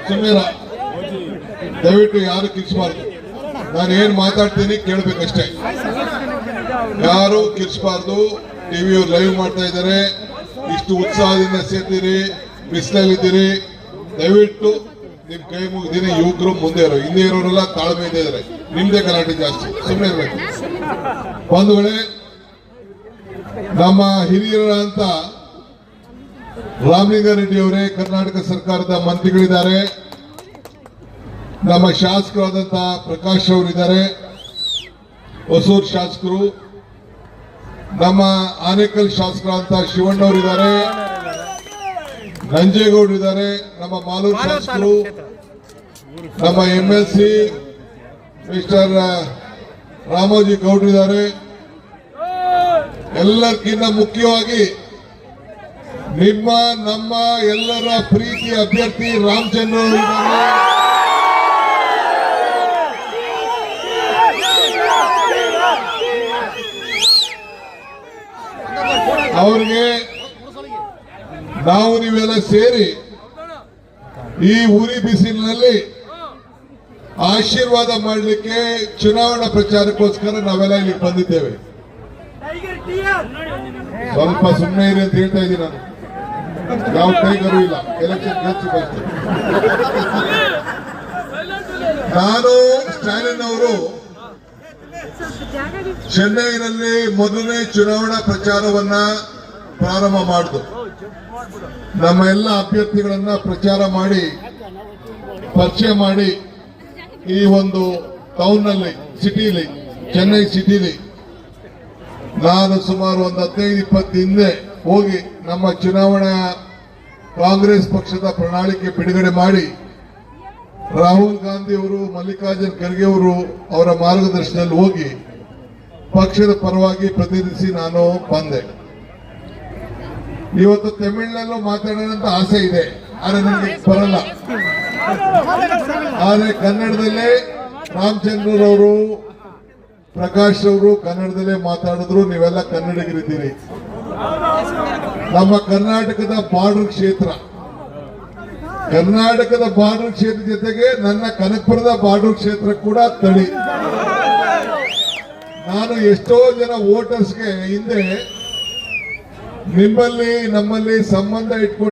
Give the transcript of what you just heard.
ಸುಮ್ಮೀರ ದಯವಿಟ್ಟು ಯಾರು ಕಿರ್ಚಬಾರ್ದು. ನಾನು ಏನ್ ಮಾತಾಡ್ತೀನಿ ಕೇಳ್ಬೇಕಷ್ಟೇ, ಯಾರು ಕಿರ್ಚಬಾರ್ದು. ಟಿವಿಯವ್ರು ಲೈವ್ ಮಾಡ್ತಾ ಇದ್ದಾರೆ, ಇಷ್ಟು ಉತ್ಸಾಹದಿಂದ ಸೇರ್ತೀರಿ, ಬಿಸಿಲಲ್ಲಿದ್ದೀರಿ. ದಯವಿಟ್ಟು ನಿಮ್ ಕೈ ಮುಗಿದೀನಿ, ಯುವಕರು ಮುಂದೆ ಇರೋ, ಹಿಂದೆ ಇರೋರೆಲ್ಲ ತಾಳ್ಮೆ ಇದ್ದಾರೆ, ನಿಮ್ದೇ ಗಲಾಟೆ ಜಾಸ್ತಿ, ಸುಮ್ಮನೆ ಇರ್ಬೇಕು. ಬಂಧುಗಳೇ, ನಮ್ಮ ಹಿರಿಯರ ಅಂತ ರಾಮಲಿಂಗಾರೆಡ್ಡಿ ಅವರೇ ಕರ್ನಾಟಕ ಸರ್ಕಾರದ ಮಂತ್ರಿಗಳಿದ್ದಾರೆ, ನಮ್ಮ ಶಾಸಕರಾದಂತಹ ಪ್ರಕಾಶ್ ಅವರಿದ್ದಾರೆ, ಹೊಸೂರು ಶಾಸಕರು, ನಮ್ಮ ಆನೇಕಲ್ ಶಾಸಕರಾದಂತಹ ಶಿವಣ್ಣವರಿದ್ದಾರೆ, ನಂಜೇಗೌಡರು ಇದ್ದಾರೆ, ನಮ್ಮ ಮಾಲೂರು ಶಾಸಕರು, ನಮ್ಮ MLC ಮಿಸ್ಟರ್ ರಾಮೋಜಿ ಗೌಡ್ರಿದ್ದಾರೆ. ಎಲ್ಲರಿಗಿಂತ ಮುಖ್ಯವಾಗಿ ನಿಮ್ಮ ನಮ್ಮ ಎಲ್ಲರ ಪ್ರೀತಿ ಅಭ್ಯರ್ಥಿ ರಾಮಚಂದ್ರ ಇದ್ದಾರೆ. ಅವರಿಗೆ ನಾವು ನೀವೆಲ್ಲ ಸೇರಿ ಈ ಉರಿ ಬಿಸಿಲಿನಲ್ಲಿ ಆಶೀರ್ವಾದ ಮಾಡಲಿಕ್ಕೆ ಚುನಾವಣಾ ಪ್ರಚಾರಕ್ಕೋಸ್ಕರ ನಾವೆಲ್ಲ ಇಲ್ಲಿ ಬಂದಿದ್ದೇವೆ. ಸ್ವಲ್ಪ ಸುಮ್ಮನೆ ಇರಿ ಅಂತ ಹೇಳ್ತಾ ಇದ್ದೀನಿ. ನಾನು ಯಾವ ಟೈಗರು ಇಲ್ಲ, ಎಲೆಕ್ಷನ್ ಗೆಲ್ಸಿ ಬರ್ತೇನೆ. ನಾನು ಸ್ಟಾಲಿನ್ ಅವರು ಚೆನ್ನೈನಲ್ಲಿ ಮೊದಲನೇ ಚುನಾವಣಾ ಪ್ರಚಾರವನ್ನ ಪ್ರಾರಂಭ ಮಾಡಿದ್ರು. ನಮ್ಮ ಎಲ್ಲ ಅಭ್ಯರ್ಥಿಗಳನ್ನ ಪ್ರಚಾರ ಮಾಡಿ ಪರಿಚಯ ಮಾಡಿ ಈ ಒಂದು ಟೌನ್ ನಲ್ಲಿ, ಸಿಟಿಲಿ, ಚೆನ್ನೈ ಸಿಟಿಲಿ ನಾನು ಸುಮಾರು ಒಂದು 15-20 ಹಿಂದೆ ಹೋಗಿ ನಮ್ಮ ಚುನಾವಣಾ ಕಾಂಗ್ರೆಸ್ ಪಕ್ಷದ ಪ್ರಣಾಳಿಕೆ ಬಿಡುಗಡೆ ಮಾಡಿ ರಾಹುಲ್ ಗಾಂಧಿ ಅವರು, ಮಲ್ಲಿಕಾರ್ಜುನ್ ಖರ್ಗೆ ಅವರು ಅವರ ಮಾರ್ಗದರ್ಶನದಲ್ಲಿ ಹೋಗಿ ಪಕ್ಷದ ಪರವಾಗಿ ಪ್ರತಿನಿಧಿಸಿ ನಾನು ಬಂದೆ. ಇವತ್ತು ತಮಿಳಿನಲ್ಲೂ ಮಾತಾಡೋಣ ಅಂತ ಆಸೆ ಇದೆ, ಆದರೆ ನನಗೆ ಬರಲ್ಲ. ಆದರೆ ಕನ್ನಡದಲ್ಲೇ ರಾಮಚಂದ್ರರವರು, ಪ್ರಕಾಶ್ ಅವರು ಕನ್ನಡದಲ್ಲೇ ಮಾತಾಡಿದ್ರು. ನೀವೆಲ್ಲ ಕನ್ನಡಿಗರಿದ್ದೀರಿ. ನಮ್ಮ ಕರ್ನಾಟಕದ ಬಾರ್ಡರ್ ಕ್ಷೇತ್ರ, ಕರ್ನಾಟಕದ ಬಾರ್ಡರ್ ಕ್ಷೇತ್ರ ಜೊತೆಗೆ ನನ್ನ ಕನಕಪುರದ ಬಾರ್ಡರ್ ಕ್ಷೇತ್ರ ಕೂಡ ತಳಿ. ನಾನು ಎಷ್ಟೋ ಜನ ವೋಟರ್ಸ್ಗೆ ಹಿಂದೆ ನಿಮ್ಮಲ್ಲಿ ನಮ್ಮಲ್ಲಿ ಸಂಬಂಧ ಇಟ್ಕೊಂಡು